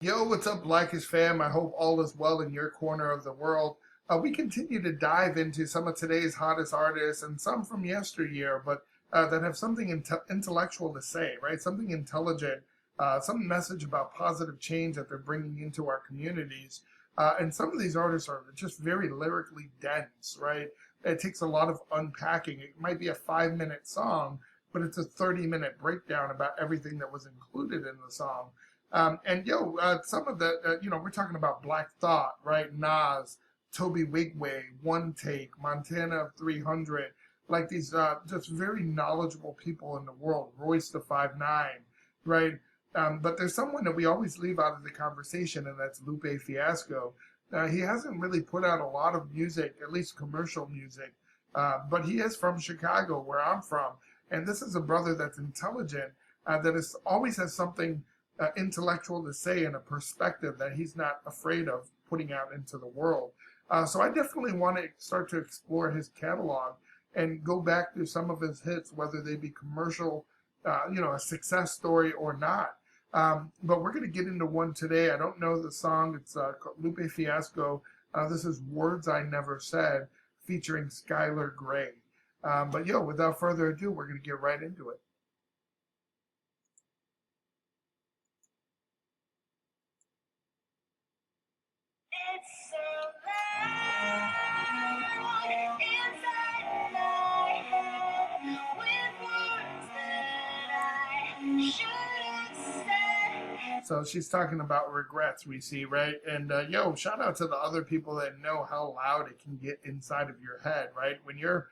Yo, what's up, Blackish fam? I hope all is well in your corner of the world. We continue to dive into some of today's hottest artists and some from yesteryear, but that have something intellectual to say, right? Something intelligent, some message about positive change that they're bringing into our communities. And some of these artists are just very lyrically dense, right? It takes a lot of unpacking. It might be a 5 minute song, but it's a 30-minute breakdown about everything that was included in the song. Some of we're talking about Black Thought, right? Nas, Toby Wigway, One Take, Montana of 300, like these just very knowledgeable people in the world, Royce the 5'9", right? But there's someone that we always leave out of the conversation, and that's Lupe Fiasco. He hasn't really put out a lot of music, at least commercial music, but he is from Chicago, where I'm from, and this is a brother that's intelligent, that is always has something intellectual to say and a perspective that he's not afraid of putting out into the world. So I definitely want to start to explore his catalog and go back through some of his hits, whether they be commercial, a success story or not. But we're going to get into one today. I don't know the song. It's called Lupe Fiasco. This is Words I Never Said, featuring Skylar Gray. Without further ado, we're going to get right into it. It's so loud inside my head with words that I should have said. So she's talking about regrets, we see, right? And shout out to the other people that know how loud it can get inside of your head, right? When you're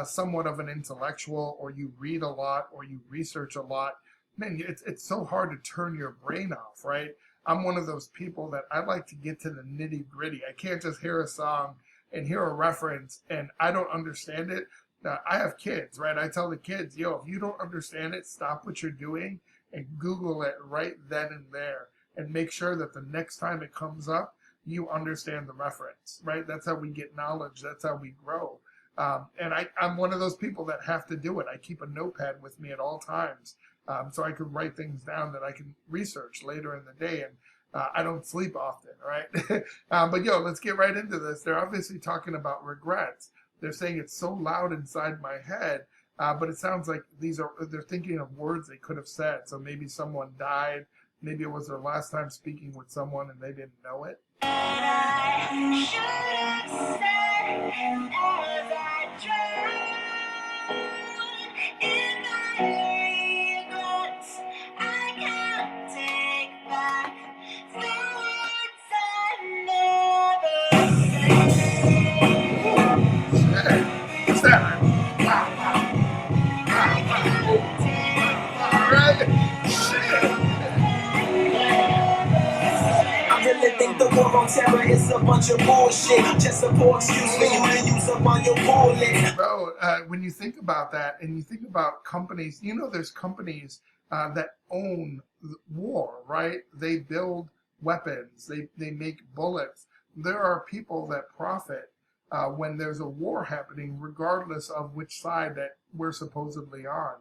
somewhat of an intellectual, or you read a lot, or you research a lot, man, it's so hard to turn your brain off, right? I'm one of those people that I like to get to the nitty gritty. I can't just hear a song and hear a reference and I don't understand it. Now, I have kids, right? I tell the kids, if you don't understand it, stop what you're doing and Google it right then and there, and make sure that the next time it comes up, you understand the reference, right? That's how we get knowledge. That's how we grow. I'm one of those people that have to do it. I keep a notepad with me at all times, so I can write things down that I can research later in the day. And I don't sleep often, right? Let's get right into this. They're obviously talking about regrets. They're saying it's so loud inside my head, but it sounds like they're thinking of words they could have said. So maybe someone died. Maybe it was their last time speaking with someone and they didn't know it. I should have said as I drown in my regrets. I can't take back the words I never said. Hey, what's that? Wow, wow, wow, wow. Right? Shit. I really think the war on terror is a bunch of bullshit. Just a poor excuse for you to use up on your bullet. Bro, when you think about that and you think about companies, there's companies that own war, right? They build weapons, they make bullets. There are people that profit when there's a war happening, regardless of which side that we're supposedly on.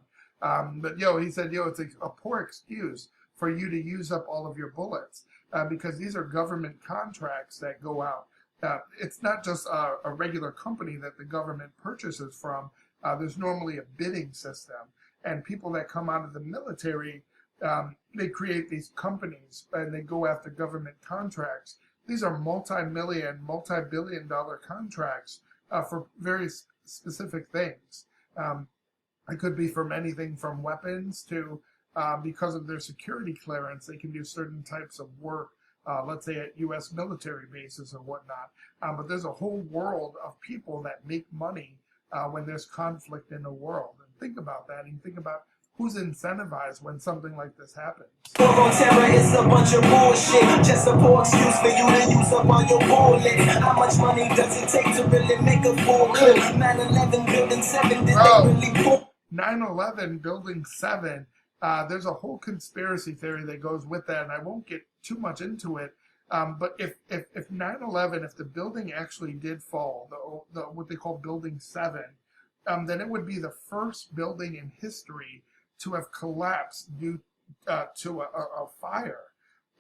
He said, it's a poor excuse for you to use up all of your bullets because these are government contracts that go out. It's not just a regular company that the government purchases from. There's normally a bidding system, and people that come out of the military, they create these companies and they go after government contracts. These are multi-billion-dollar contracts for very specific things. It could be from anything from weapons to, because of their security clearance, they can do certain types of work, let's say at U.S. military bases or whatnot. But there's a whole world of people that make money when there's conflict in the world. And think about that, and think about who's incentivized when something like this happens. War on terror is a bunch of bullshit. Just a poor excuse for you to use up on your bullet. How much money does it take to really make a full clip? 9/11 building 7, did they really pull? 9/11 building 7, there's a whole conspiracy theory that goes with that, and I won't get too much into it. But if 9/11, if the building actually did fall, the what they call building 7, then it would be the first building in history to have collapsed due to a fire.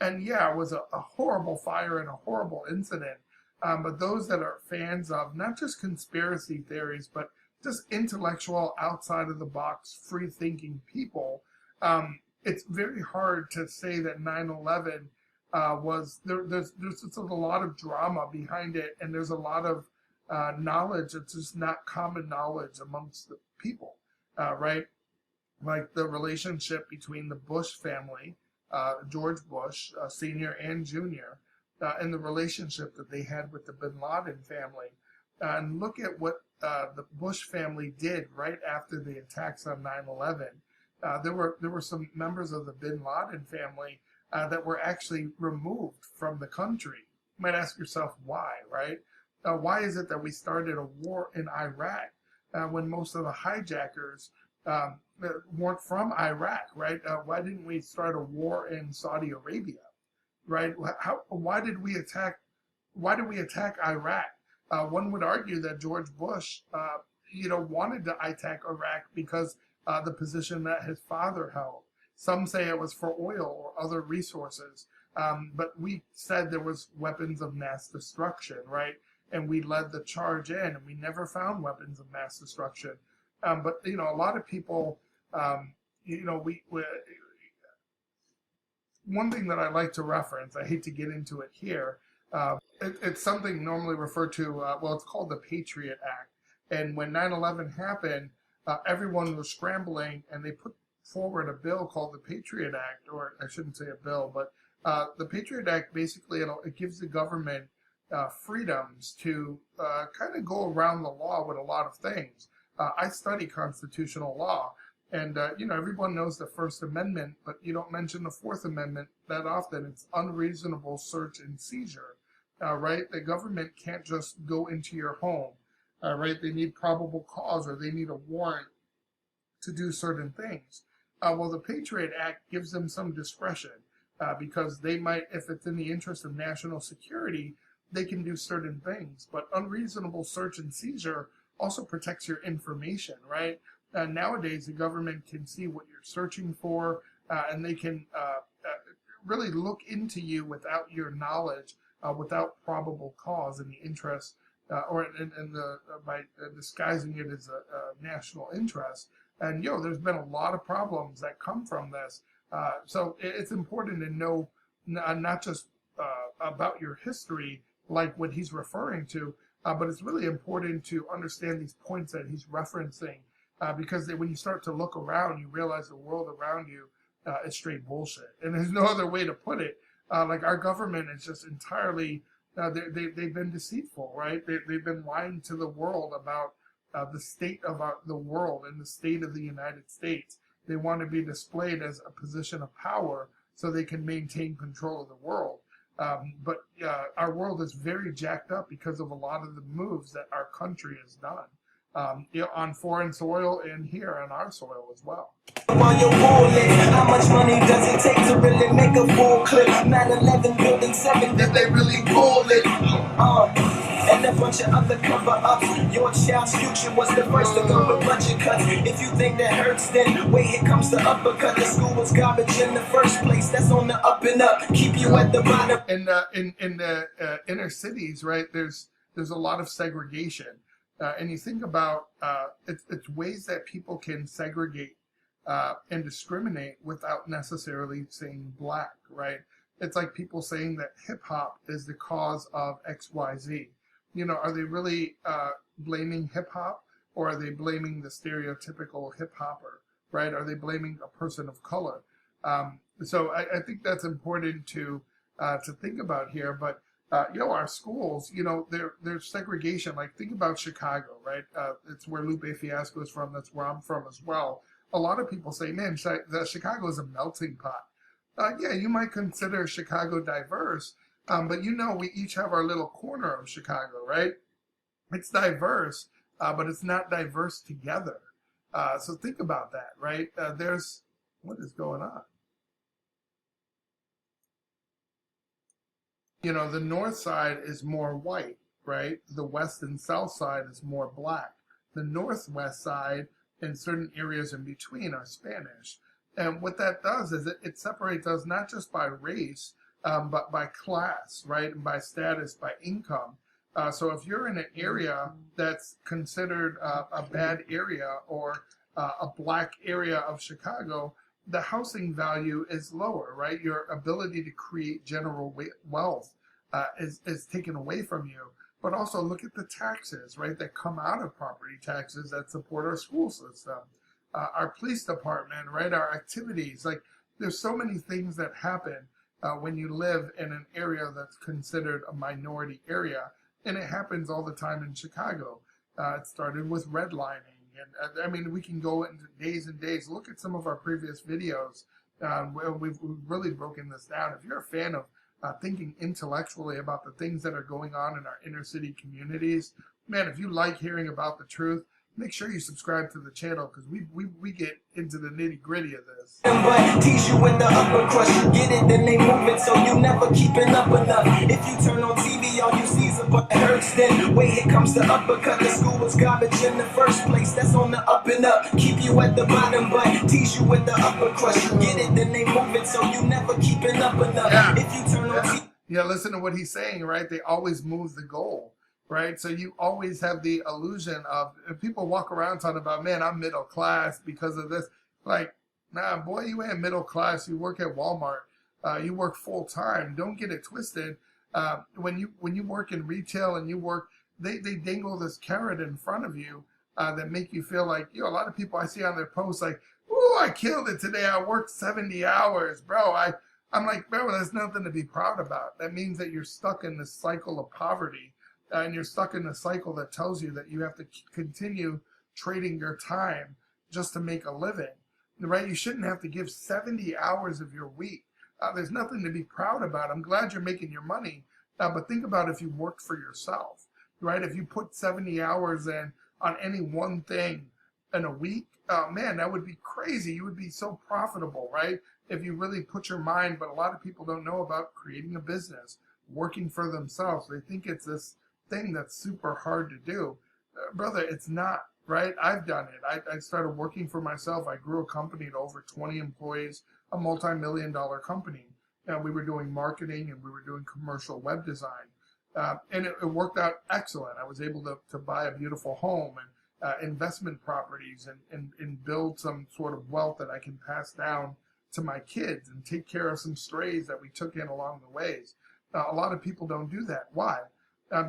And yeah, it was a horrible fire and a horrible incident. But those that are fans of not just conspiracy theories, but just intellectual, outside of the box, free thinking people, it's very hard to say that 9/11 was there. There's just a lot of drama behind it, and there's a lot of knowledge that's just not common knowledge amongst the people, right? Like the relationship between the Bush family, George Bush, Sr. and Jr., and the relationship that they had with the Bin Laden family. And look at what the Bush family did right after the attacks on 9/11. There were some members of the Bin Laden family that were actually removed from the country. You might ask yourself why, right? Why is it that we started a war in Iraq when most of the hijackers weren't from Iraq, right? Why didn't we start a war in Saudi Arabia, right? Why did we attack Iraq? One would argue that George Bush, wanted to attack Iraq because the position that his father held. Some say it was for oil or other resources, but we said there was weapons of mass destruction, right? And we led the charge in, and we never found weapons of mass destruction. But a lot of people, one thing that I like to reference, I hate to get into it here, it's something normally referred to, it's called the Patriot Act. And when 9/11 happened, everyone was scrambling, and they put forward a bill called the Patriot Act, or I shouldn't say a bill, but the Patriot Act basically it gives the government freedoms to kind of go around the law with a lot of things. I study constitutional law, and everyone knows the First Amendment, but you don't mention the Fourth Amendment that often. It's unreasonable search and seizure, right? The government can't just go into your home, right? They need probable cause, or they need a warrant to do certain things. Well, the Patriot Act gives them some discretion because they might, if it's in the interest of national security, they can do certain things. But unreasonable search and seizure also protects your information, right? Nowadays, the government can see what you're searching for, and they can really look into you without your knowledge, without probable cause in the interest, or by disguising it as a national interest. And there's been a lot of problems that come from this. So it's important to know not just about your history, like what he's referring to, but it's really important to understand these points that he's referencing, because when you start to look around, you realize the world around you is straight bullshit. And there's no other way to put it. Like our government is just entirely, they've been deceitful, right? They've been lying to the world about the state of the world and the state of the United States. They want to be displayed as a position of power so they can maintain control of the world. But our world is very jacked up because of a lot of the moves that our country has done, on foreign soil and here on our soil as well. While you're rolling, how much money does it take to really make a full clip? 9/11 building 7, did they really pull it? And a bunch of other cover-ups. Your child's future was the first to go with budget cuts. If you think that hurts, then wait, here comes the uppercut. The school was garbage in the first place. That's on the up and up. Keep you at the bottom. In the inner cities, right? There's a lot of segregation, and you think about it's ways that people can segregate and discriminate without necessarily saying black, right? It's like people saying that hip hop is the cause of XYZ. Are they really blaming hip hop, or are they blaming the stereotypical hip hopper, right? Are they blaming a person of color? So I think that's important to think about here. But our schools, there's segregation. Like think about Chicago, right? It's where Lupe Fiasco is from. That's where I'm from as well. A lot of people say, man, Chicago is a melting pot. Yeah, you might consider Chicago diverse, but we each have our little corner of Chicago, right? It's diverse, but it's not diverse together. So think about that, right? What is going on? The north side is more white, right? The west and south side is more black. The northwest side and certain areas in between are Spanish. And what that does is it separates us not just by race, but by class, right, and by status, by income. So if you're in an area that's considered a bad area or a black area of Chicago, the housing value is lower, right? Your ability to create general wealth is taken away from you. But also look at the taxes, right, that come out of property taxes that support our school system, our police department, right, our activities. Like, there's so many things that happen when you live in an area that's considered a minority area. And it happens all the time in Chicago. It started with redlining. And I mean, we can go into days and days. Look at some of our previous videos. We've really broken this down. If you're a fan of thinking intellectually about the things that are going on in our inner city communities, man, if you like hearing about the truth, make sure you subscribe to the channel, because we get into the nitty gritty of this. But tease you with the upper crust, you get it, then they move it, so you never keeping up enough. If you turn on TV, all you see is a butt hurts, then wait, here comes the uppercut. The school was garbage in the first place, that's on the up and up. Keep you at the bottom, but tease you with the upper crust, you get it, then they move it, so you never keeping up enough. If you turn on TV. Yeah, listen to what he's saying, right? They always move the goal. Right, so you always have the illusion of, people walk around talking about, man, I'm middle class because of this. Like, nah, boy, you ain't middle class. You work at Walmart. You work full time. Don't get it twisted. When you work in retail and you work, they dangle this carrot in front of you that make you feel like, a lot of people I see on their posts like, ooh, I killed it today. I worked 70 hours, bro. I'm like, bro, there's nothing to be proud about. That means that you're stuck in this cycle of poverty. And you're stuck in a cycle that tells you that you have to continue trading your time just to make a living, right? You shouldn't have to give 70 hours of your week. There's nothing to be proud about. I'm glad you're making your money, but think about if you worked for yourself, right? If you put 70 hours in on any one thing in a week, man, that would be crazy. You would be so profitable, right? If you really put your mind, but a lot of people don't know about creating a business, working for themselves. They think it's this thing that's super hard to do. Brother, it's not, right? I've done it. I started working for myself. I grew a company to over 20 employees, a multi-million-dollar company. And we were doing marketing and we were doing commercial web design. And it worked out excellent. I was able to buy a beautiful home and investment properties and build some sort of wealth that I can pass down to my kids and take care of some strays that we took in along the ways. A lot of people don't do that. Why?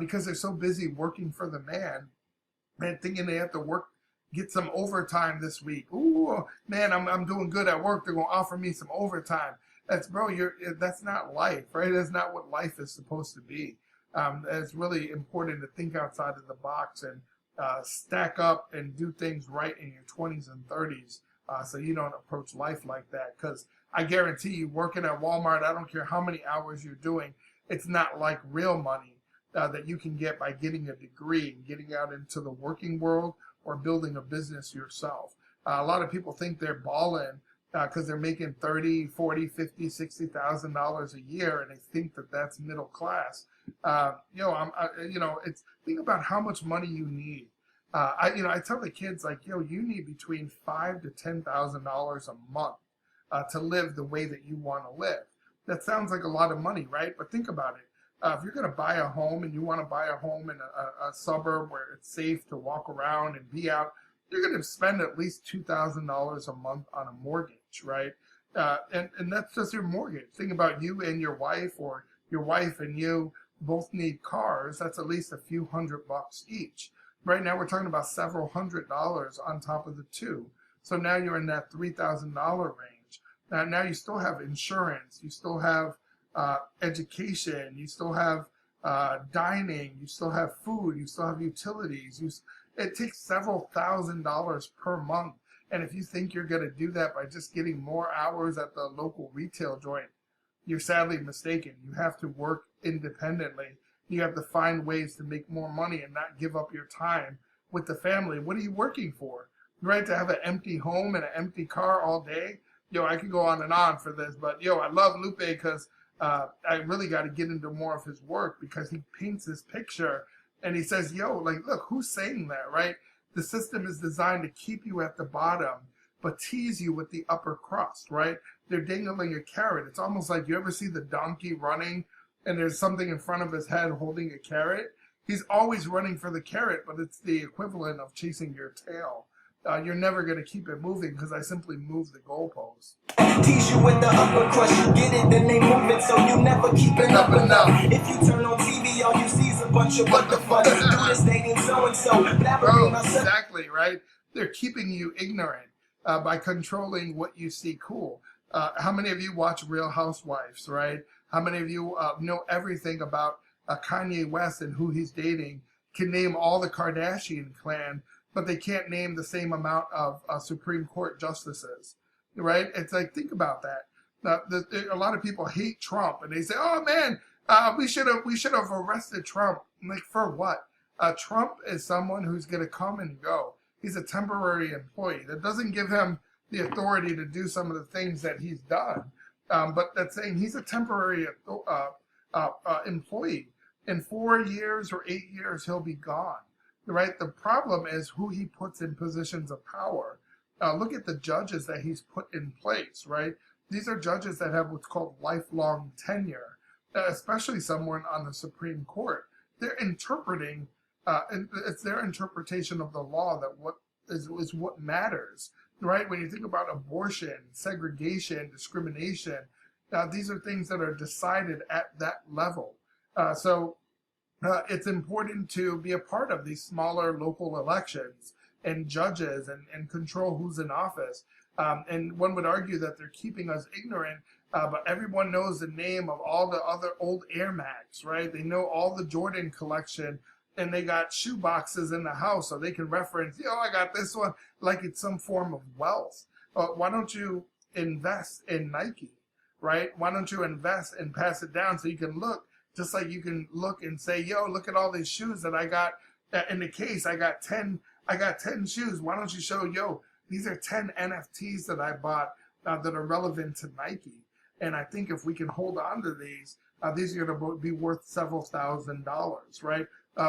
Because they're so busy working for the man and thinking they have to work, get some overtime this week. Ooh, man, I'm doing good at work. They're going to offer me some overtime. That's not life, right? That's not what life is supposed to be. It's really important to think outside of the box and stack up and do things right in your 20s and 30s so you don't approach life like that. Because I guarantee you, working at Walmart, I don't care how many hours you're doing, it's not like real money that you can get by getting a degree and getting out into the working world or building a business yourself. A lot of people think they're balling because they're making $30, $40, $50, $60,000 a year, and they think that that's middle class. It's think about how much money you need. I tell the kids, like, you need between $5,000 to $10,000 a month to live the way that you want to live. That sounds like a lot of money, right? But think about it. If you're going to buy a home and you want to buy a home in a suburb where it's safe to walk around and be out, you're going to spend at least $2,000 a month on a mortgage, right? And that's just your mortgage. Think about you and your wife, or your wife and you both need cars. That's at least a few $100 each. Right now we're talking about several $100s on top of the two. So now you're in that $3,000 range. Now you still have insurance. You still have education, you still have dining, you still have food, you still have utilities. It takes several $1,000s per month. And if you think you're going to do that by just getting more hours at the local retail joint, you're sadly mistaken. You have to work independently. You have to find ways to make more money and not give up your time with the family. What are you working for? Right? To have an empty home and an empty car all day? I could go on and on for this, but I love Lupe because I really got to get into more of his work, because he paints this picture and he says, look, who's saying that, right? The system is designed to keep you at the bottom, but tease you with the upper crust, right? they're dangling a carrot. It's almost like, you ever see the donkey running and there's something in front of his head holding a carrot? He's always running for the carrot, but it's the equivalent of chasing your tail. You're never going to keep it moving because I simply move the goalpost. Tease you with the upper crust, you get it, then they move it, so you never keep it up enough. If you turn on TV, all you see is a bunch of what the fuck. Do this dating so-and-so, blabbering myself. Exactly, right? They're keeping you ignorant by controlling what you see cool. How many of you watch Real Housewives, right? How many of you know everything about Kanye West and who he's dating, can name all the Kardashian clan, but they can't name the same amount of Supreme Court justices, right? It's like, think about that. A lot of people hate Trump, and they say, "Oh man, we should have arrested Trump." I'm like, for what? Trump is someone who's going to come and go. He's a temporary employee. That doesn't give him the authority to do some of the things that he's done, but that's saying he's a temporary employee. In 4 years or 8 years, he'll be gone. Right? The problem is who he puts in positions of power. Look at the judges that he's put in place, right? These are judges that have what's called lifelong tenure, especially someone on the Supreme Court. They're interpreting, and it's their interpretation of the law that what is what matters, right? When you think about abortion, segregation, discrimination, these are things that are decided at that level. So it's important to be a part of these smaller local elections and judges and control who's in office. And one would argue that they're keeping us ignorant, but everyone knows the name of all the other old Air Max, right? They know all the Jordan collection, and they got shoe boxes in the house so they can reference, I got this one, like it's some form of wealth. Why don't you invest in Nike, right? Why don't you invest and pass it down so you can look, just like you can look and say, look at all these shoes that I got in the case. I got 10 shoes. Why don't you show, these are 10 NFTs that I bought that are relevant to Nike. And I think if we can hold on to these are going to be worth several $1,000s, right?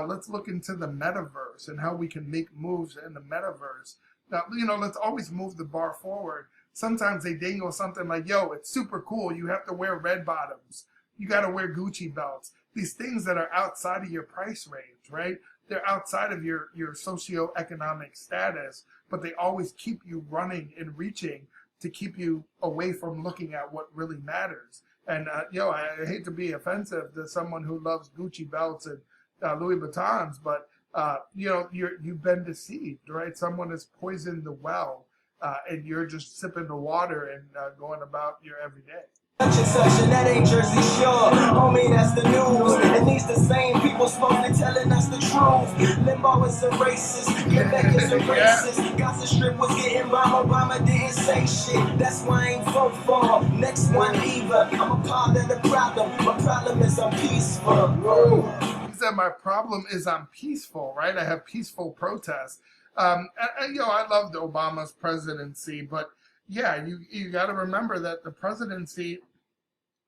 Let's look into the metaverse and how we can make moves in the metaverse. Let's always move the bar forward. Sometimes they dangle something like, it's super cool. You have to wear red bottoms. You got to wear Gucci belts. These things that are outside of your price range, right? They're outside of your socioeconomic status, but they always keep you running and reaching to keep you away from looking at what really matters. And, I hate to be offensive to someone who loves Gucci belts and Louis Vuittons, but, you've been deceived, right? Someone has poisoned the well, and you're just sipping the water and going about your everyday. Such and that ain't Jersey Shore. Homie, that's the news. And these the same people supposed to be telling us the truth. Limbo is a racist. Quebec is a racist. Gaza Strip was getting bombed. Obama didn't say shit. That's why I ain't vote for him. Next one either. I'm a part of the problem. My problem is I'm peaceful. He said my problem is I'm peaceful, right? I have peaceful protests. I loved Obama's presidency, but you got to remember that the presidency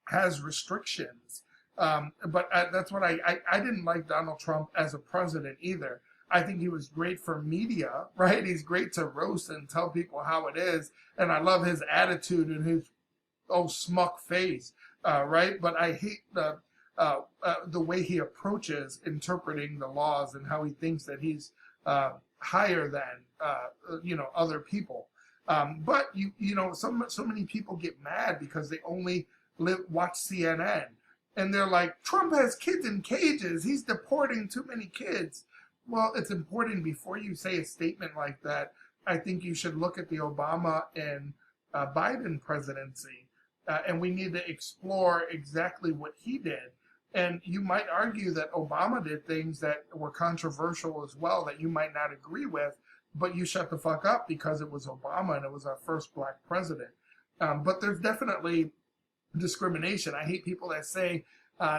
has restrictions. But that's what I didn't like Donald Trump as a president either. I think he was great for media, right? He's great to roast and tell people how it is. And I love his attitude and his smuck face, right? But I hate the way he approaches interpreting the laws and how he thinks that he's higher than, other people. But so many people get mad because they only watch CNN, and they're like, Trump has kids in cages. He's deporting too many kids. Well, it's important before you say a statement like that. I think you should look at the Obama and Biden presidency, and we need to explore exactly what he did. And you might argue that Obama did things that were controversial as well that you might not agree with, but you shut the fuck up because it was Obama and it was our first black president. But there's definitely discrimination. I hate people that say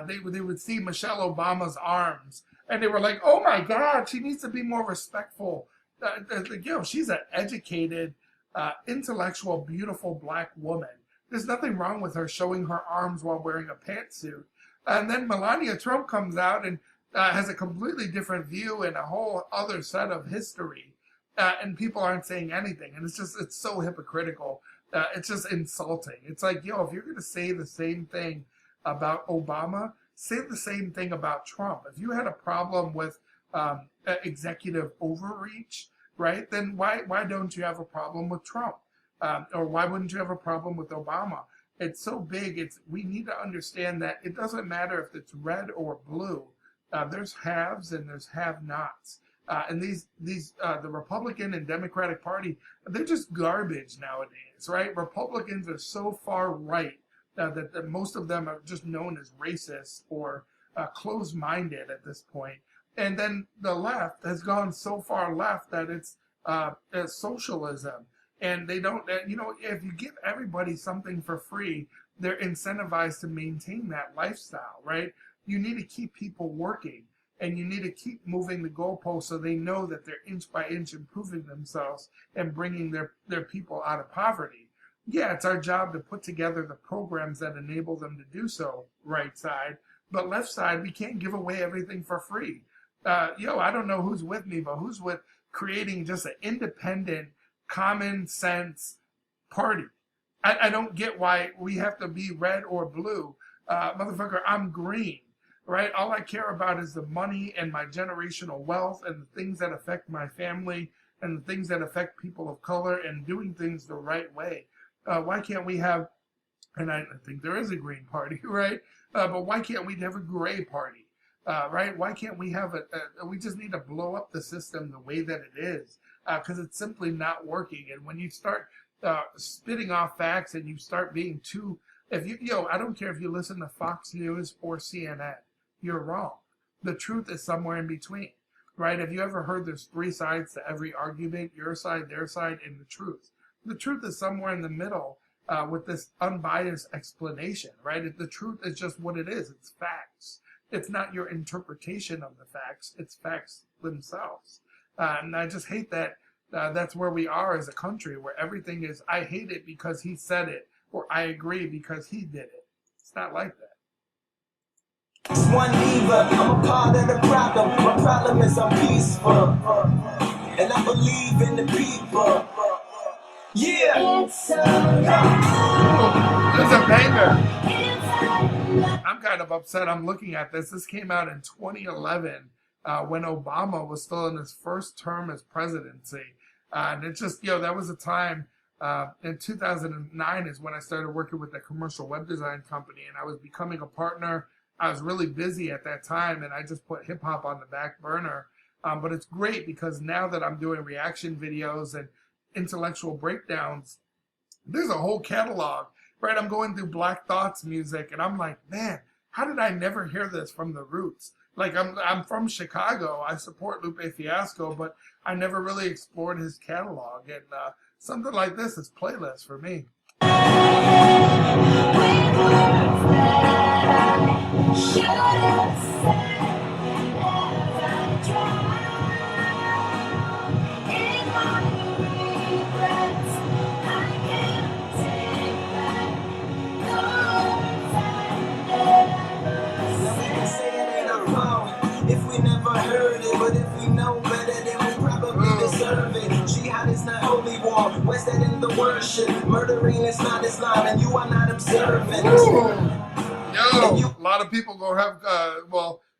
they would see Michelle Obama's arms and they were like, oh my God, she needs to be more respectful. She's an educated, intellectual, beautiful black woman. There's nothing wrong with her showing her arms while wearing a pantsuit. And then Melania Trump comes out and has a completely different view and a whole other set of history. And people aren't saying anything. And it's so hypocritical. It's just insulting. It's like, yo, if you're going to say the same thing about Obama, say the same thing about Trump. If you had a problem with executive overreach, right, then why don't you have a problem with Trump? Or why wouldn't you have a problem with Obama? It's so big. We need to understand that it doesn't matter if it's red or blue. There's haves and there's have-nots. And the Republican and Democratic Party, they're just garbage nowadays, right? Republicans are so far right that most of them are just known as racist or closed-minded at this point. And then the left has gone so far left that it's socialism. And they don't, if you give everybody something for free, they're incentivized to maintain that lifestyle, right? You need to keep people working, and you need to keep moving the goalposts so they know that they're inch by inch improving themselves and bringing their people out of poverty. Yeah, it's our job to put together the programs that enable them to do so, right side. But left side, we can't give away everything for free. I don't know who's with me, but who's with creating just an independent, common sense party? I don't get why we have to be red or blue. Motherfucker, I'm green, right? All I care about is the money and my generational wealth and the things that affect my family and the things that affect people of color and doing things the right way. Why can't we have, and I think there is a green party, right? But why can't we have a gray party? Right? Why can't we have we just need to blow up the system the way that it is, because it's simply not working. And when you start spitting off facts and you start being I don't care if you listen to Fox News or CNN, you're wrong. The truth is somewhere in between, right? Have you ever heard there's three sides to every argument, your side, their side, and the truth? The truth is somewhere in the middle with this unbiased explanation, right? The truth is just what it is. It's facts. It's not your interpretation of the facts. It's facts themselves. And I just hate that that's where we are as a country, where everything is, I hate it because he said it, or I agree because he did it. It's not like that. It's one lever, I'm a part of the problem. My problem is I'm peaceful, and I believe in the people. Yeah. It's alright. There's a banger. I'm kind of upset I'm looking at this. This came out in 2011 when Obama was still in his first term as presidency. And it just, that was a time, in 2009 is when I started working with a commercial web design company, and I was becoming a partner. I was really busy at that time, and I just put hip hop on the back burner. But it's great because now that I'm doing reaction videos and intellectual breakdowns, there's a whole catalog, right? I'm going through Black Thought's music, and I'm like, man, how did I never hear this from the roots? Like, I'm from Chicago. I support Lupe Fiasco, but I never really explored his catalog. And something like this is playlist for me. If we never heard it, but if we know better, then we probably deserve it. Jihad is not holy war. Where's that in the worship? Murdering is not Islam, and you are not observant. Yo, a lot of people go have,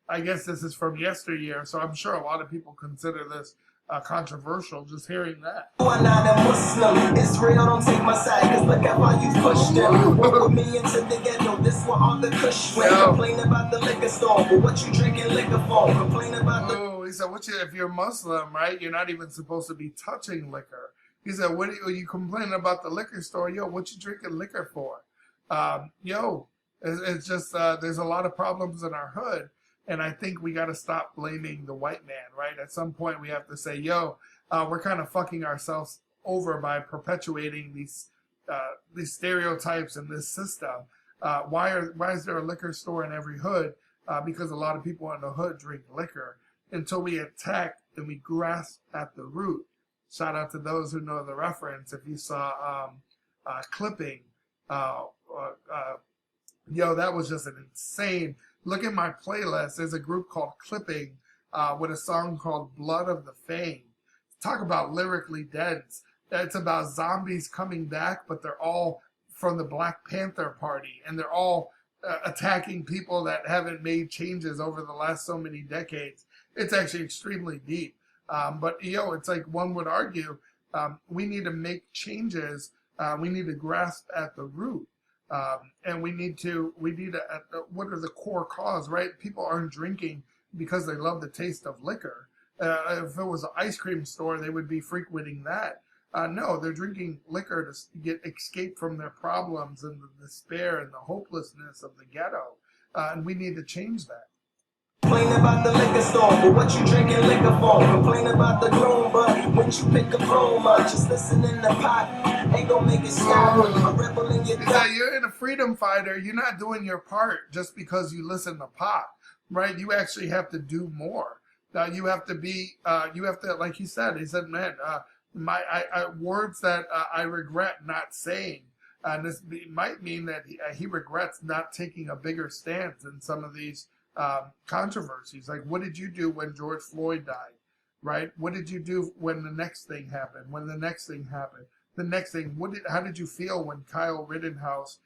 I guess this is from yesteryear, so I'm sure a lot of people consider this controversial just hearing that. You are not a Muslim. Israel, don't take my side, cause look how far you pushed them. Walk with me into the ghetto, this one all the kush went. Complain about the liquor store, but what you drinking liquor for? Complain about the... He said, if you're Muslim, right, you're not even supposed to be touching liquor. He said, what are you complaining about the liquor store? Yo, what you drinking liquor for? It's just, there's a lot of problems in our hood. And I think we got to stop blaming the white man, right? At some point, we have to say, we're kind of fucking ourselves over by perpetuating these stereotypes in this system. Why is there a liquor store in every hood? Because a lot of people in the hood drink liquor. Until we attack and we grasp at the root. Shout out to those who know the reference. If you saw Clipping, that was just an insane... Look at my playlist. There's a group called Clipping with a song called Blood of the Fame. Talk about lyrically dense. It's about zombies coming back, but they're all from the Black Panther Party, and they're all attacking people that haven't made changes over the last so many decades. It's actually extremely deep. But it's like one would argue we need to make changes. We need to grasp at the root. And we need to, what are the core cause, right? People aren't drinking because they love the taste of liquor. If it was an ice cream store, they would be frequenting that. No, they're drinking liquor to get escape from their problems and the despair and the hopelessness of the ghetto. And we need to change that. Complain about the liquor store, but what you drinking liquor for? Complain about the gloom, but when you pick a bloom up, just listen in the pot, ain't gonna make it stop. A rebel in your gut. You're in a freedom fighter. You're not doing your part just because you listen to pot, right? You actually have to do more. You have to be, like he said, man, words that I regret not saying. And this might mean that he regrets not taking a bigger stance in some of these controversies. Like, what did you do when George Floyd died, right? What did you do when the next thing happened? When the next thing happened? The next thing, how did you feel when Kyle Rittenhouse,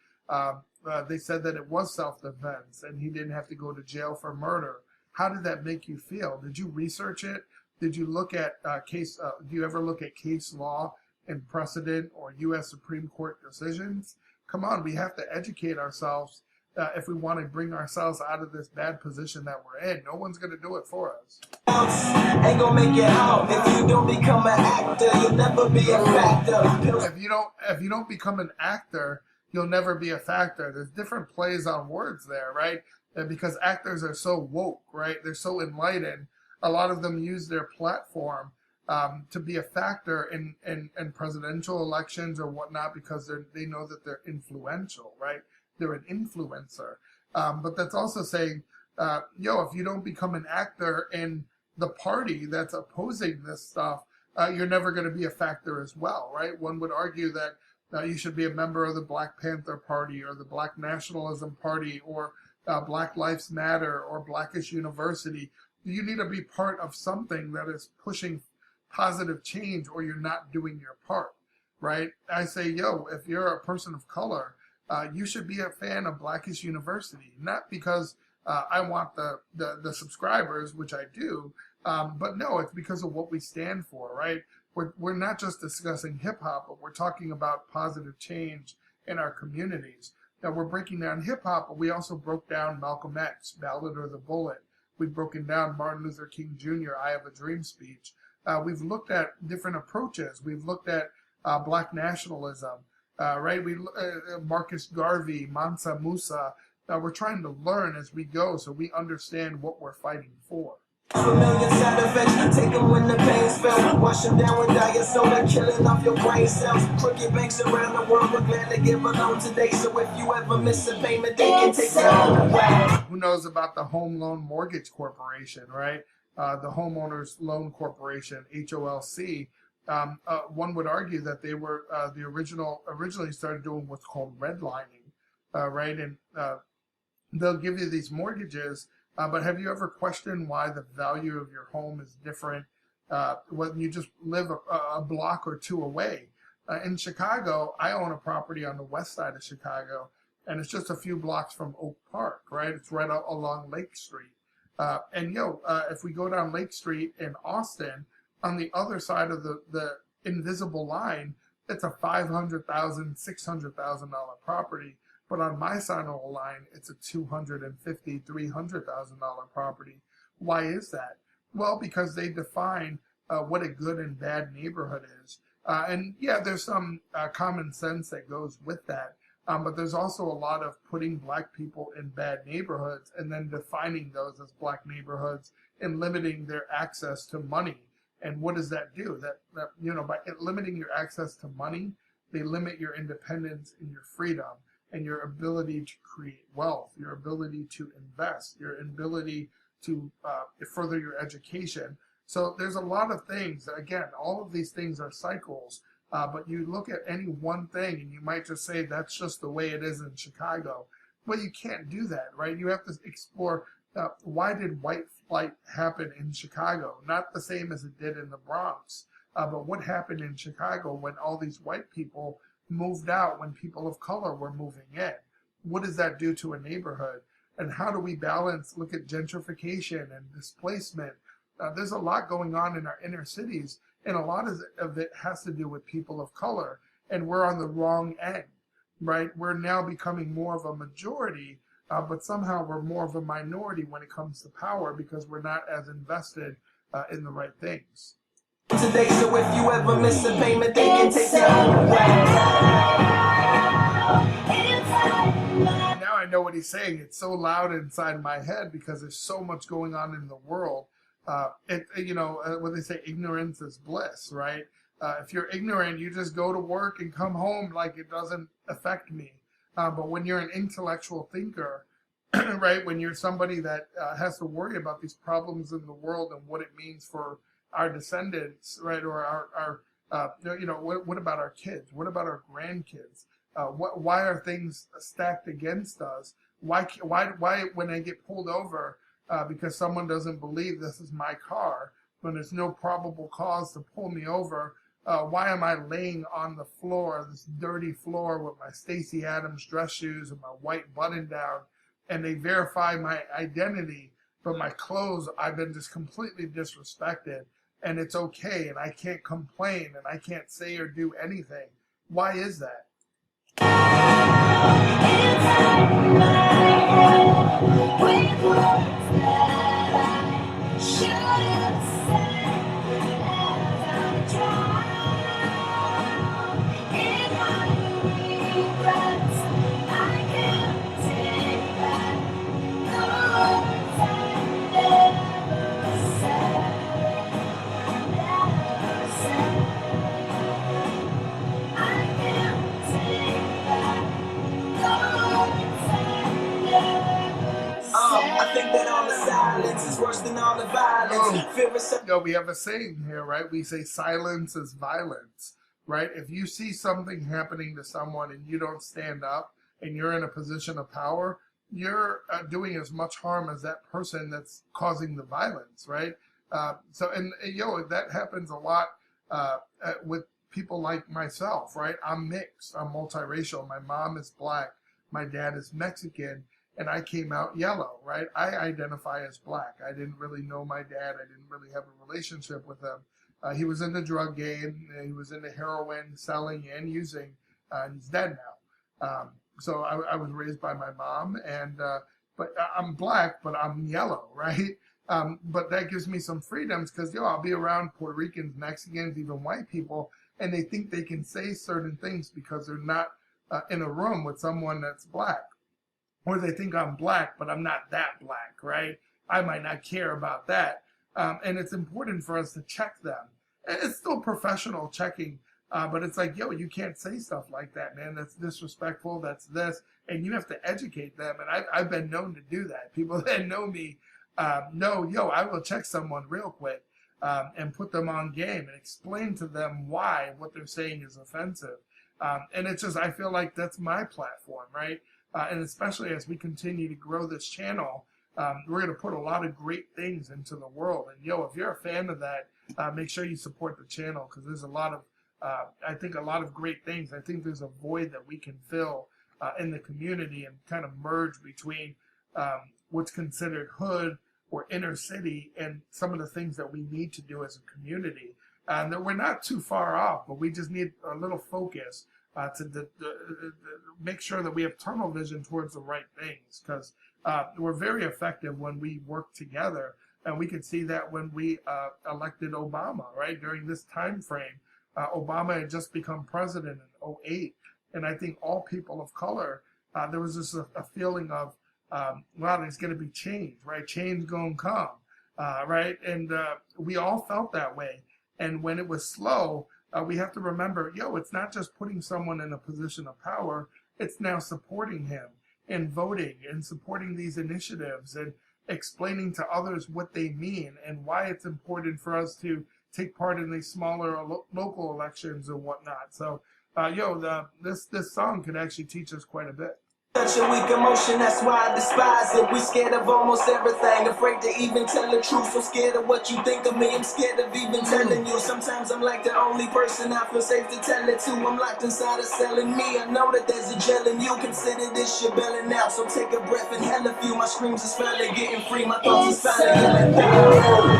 they said that it was self-defense and he didn't have to go to jail for murder? How did that make you feel? Did you research it? Did you look at do you ever look at case law and precedent or U.S. Supreme Court decisions? Come on, we have to educate ourselves if we want to bring ourselves out of this bad position that we're in. No one's going to do it for us. Ain't gonna make it out. If you don't become an actor, you'll never be a factor. If you don't become an actor, you'll never be a factor. There's different plays on words there, right? Because actors are so woke, right? They're so enlightened. A lot of them use their platform to be a factor in presidential elections or whatnot because they know that they're influential, right? They're an influencer. But that's also saying, if you don't become an actor in the party that's opposing this stuff, you're never going to be a factor as well, right? One would argue that you should be a member of the Black Panther Party or the Black Nationalism Party or Black Lives Matter or Blackish University. You need to be part of something that is pushing positive change or you're not doing your part, right? I say, if you're a person of color, you should be a fan of Blackish University, not because I want the subscribers, which I do, but no, it's because of what we stand for, right? We're not just discussing hip hop, but we're talking about positive change in our communities. Now we're breaking down hip hop, but we also broke down Malcolm X, Ballad or the Bullet. We've broken down Martin Luther King Jr., I Have a Dream speech. We've looked at different approaches. We've looked at Black nationalism. Right? Marcus Garvey, Mansa Musa. We're trying to learn as we go so we understand what we're fighting for. Familiar side effects, take them when the pain's felt. Wash them down with diet soda, killing off your brain cells. Crooked banks around the world, we're glad to give a loan today. So if you ever miss a payment, they can take it all away. Who knows about the Home Loan Mortgage Corporation, right? The Homeowners Loan Corporation, HOLC. One would argue that they were originally started doing what's called redlining, right? And they'll give you these mortgages, but have you ever questioned why the value of your home is different when you just live a block or two away? In Chicago, I own a property on the west side of Chicago, and it's just a few blocks from Oak Park, right? It's right along Lake Street. If we go down Lake Street in Austin, on the other side of the invisible line, it's a $500,000, $600,000 property. But on my side of the line, it's a $250,000, $300,000 property. Why is that? Well, because they define what a good and bad neighborhood is. There's some common sense that goes with that. But there's also a lot of putting black people in bad neighborhoods and then defining those as black neighborhoods and limiting their access to money. And what does that do? That by limiting your access to money, they limit your independence and your freedom and your ability to create wealth, your ability to invest, your ability to further your education. So there's a lot of things. Again, all of these things are cycles. But you look at any one thing and you might just say that's just the way it is in Chicago. Well, you can't do that, right? You have to explore why did white flight happen in Chicago? Not the same as it did in the Bronx. But what happened in Chicago when all these white people moved out, when people of color were moving in? What does that do to a neighborhood? And how do we balance, look at gentrification and displacement? There's a lot going on in our inner cities, and a lot of it has to do with people of color, and we're on the wrong end, right? We're now becoming more of a majority, but somehow we're more of a minority when it comes to power because we're not as invested in the right things. Today, so if you ever miss a payment, they can take your own Now I know what he's saying. It's so loud inside my head because there's so much going on in the world. What they say, ignorance is bliss, right? If you're ignorant, you just go to work and come home like it doesn't affect me. But when you're an intellectual thinker, right, when you're somebody that has to worry about these problems in the world and what it means for our descendants, right, or our what about our kids? What about our grandkids? Why are things stacked against us? Why when I get pulled over because someone doesn't believe this is my car, when there's no probable cause to pull me over, why am I laying on the floor, this dirty floor with my Stacey Adams dress shoes and my white button down, and they verify my identity, but my clothes, I've been just completely disrespected, and it's okay, and I can't complain, and I can't say or do anything. Why is that? I think that all the silence is worse than all the violence. We have a saying here, right? We say silence is violence, right? If you see something happening to someone and you don't stand up and you're in a position of power, you're doing as much harm as that person that's causing the violence, right? That happens a lot with people like myself, right? I'm mixed, I'm multiracial. My mom is black, my dad is Mexican, and I came out yellow, right? I identify as black. I didn't really know my dad. I didn't really have a relationship with him. He was in the drug game. He was into heroin, selling and using, and he's dead now. So I was raised by my mom, but I'm black, but I'm yellow, right? But that gives me some freedoms because, I'll be around Puerto Ricans, Mexicans, even white people, and they think they can say certain things because they're not in a room with someone that's black. Or they think I'm black, but I'm not that black, right? I might not care about that. And it's important for us to check them. It's still professional checking, but it's like, you can't say stuff like that, man. That's disrespectful. That's this. And you have to educate them. And I've been known to do that. People that know me know, I will check someone real quick and put them on game and explain to them why what they're saying is offensive. And it's just, I feel like that's my platform, right? And especially as we continue to grow this channel, we're going to put a lot of great things into the world. And if you're a fan of that, make sure you support the channel because there's a lot of great things. I think there's a void that we can fill in the community and kind of merge between what's considered hood or inner city and some of the things that we need to do as a community. That we're not too far off, but we just need a little focus to make sure that we have tunnel vision towards the right things, because we're very effective when we work together, and we can see that when we elected Obama, right? During this time frame, Obama had just become president in 2008, and I think all people of color, there was just a feeling of, there's going to be change, right? Change gonna come, right? And we all felt that way, and when it was slow, we have to remember, it's not just putting someone in a position of power, it's now supporting him and voting and supporting these initiatives and explaining to others what they mean and why it's important for us to take part in these smaller local elections and whatnot. So, this song could actually teach us quite a bit. Such a weak emotion, that's why I despise it. We scared of almost everything, afraid to even tell the truth. So scared of what you think of me, I'm scared of even telling you. Sometimes I'm like the only person I feel safe to tell it to. I'm locked inside of selling me. I know that there's a gel in you. Consider this your belly now, so take a breath and hell a few. My screams is finally getting free, my thoughts is finally getting down.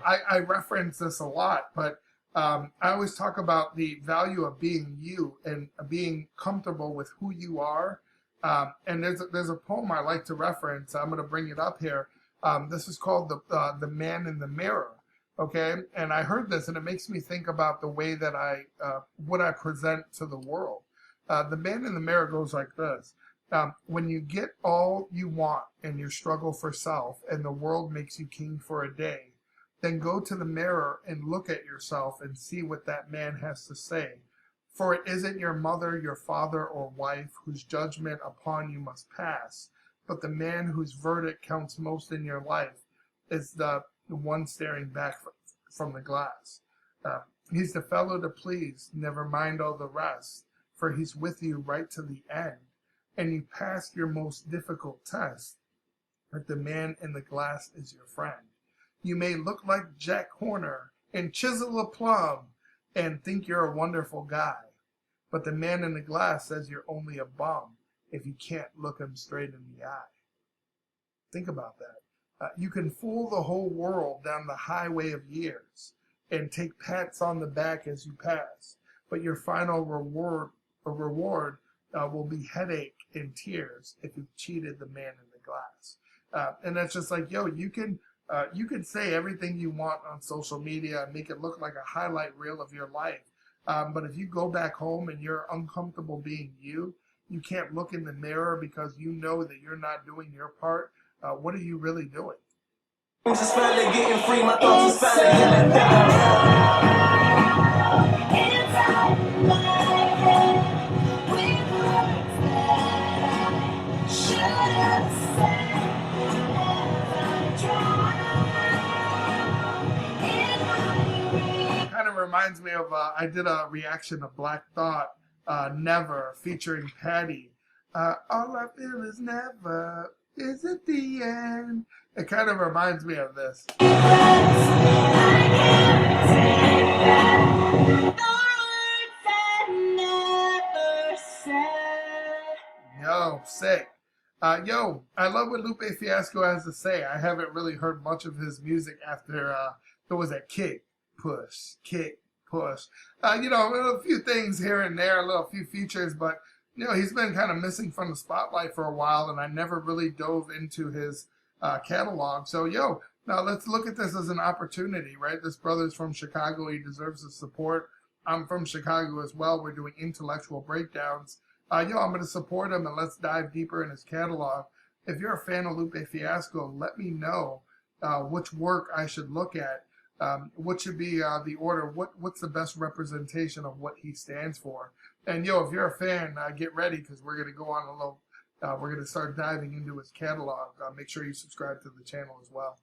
I reference this a lot, but I always talk about the value of being you and being comfortable with who you are. And there's a poem I like to reference. I'm going to bring it up here. This is called the Man in the Mirror. Okay, and I heard this, and it makes me think about the way that what I present to the world. The Man in the Mirror goes like this. When you get all you want in your struggle for self, and the world makes you king for a day, then go to the mirror and look at yourself and see what that man has to say. For it isn't your mother, your father, or wife whose judgment upon you must pass, but the man whose verdict counts most in your life is the one staring back from the glass. He's the fellow to please, never mind all the rest, for he's with you right to the end, and you passed your most difficult test, but the man in the glass is your friend. You may look like Jack Horner and chisel a plum and think you're a wonderful guy, but the man in the glass says you're only a bum if you can't look him straight in the eye. Think about that. You can fool the whole world down the highway of years and take pats on the back as you pass, but your final reward will be headache and tears if you've cheated the man in the glass. And that's just like, you can say everything you want on social media and make it look like a highlight reel of your life. But if you go back home and you're uncomfortable being you can't look in the mirror because you know that you're not doing your part. What are you really doing? Just finally getting free, my thoughts is finally getting Inside my head, with words that I should have said, never drown in my Kind of reminds me of I did a reaction to Black Thought, Never, featuring Patty. All I feel is never. Is it the end? It kind of reminds me of this. Yo, sick. I love what Lupe Fiasco has to say. I haven't really heard much of his music after there was that kick, push. A few things here and there, a few features, but he's been kind of missing from the spotlight for a while, and I never really dove into his catalog. So, now let's look at this as an opportunity, right? This brother's from Chicago. He deserves the support. I'm from Chicago as well. We're doing intellectual breakdowns. I'm going to support him, and let's dive deeper in his catalog. If you're a fan of Lupe Fiasco, let me know which work I should look at. What should be the order? What's the best representation of what he stands for? And if you're a fan, get ready because we're going to go on we're going to start diving into his catalog. Make sure you subscribe to the channel as well.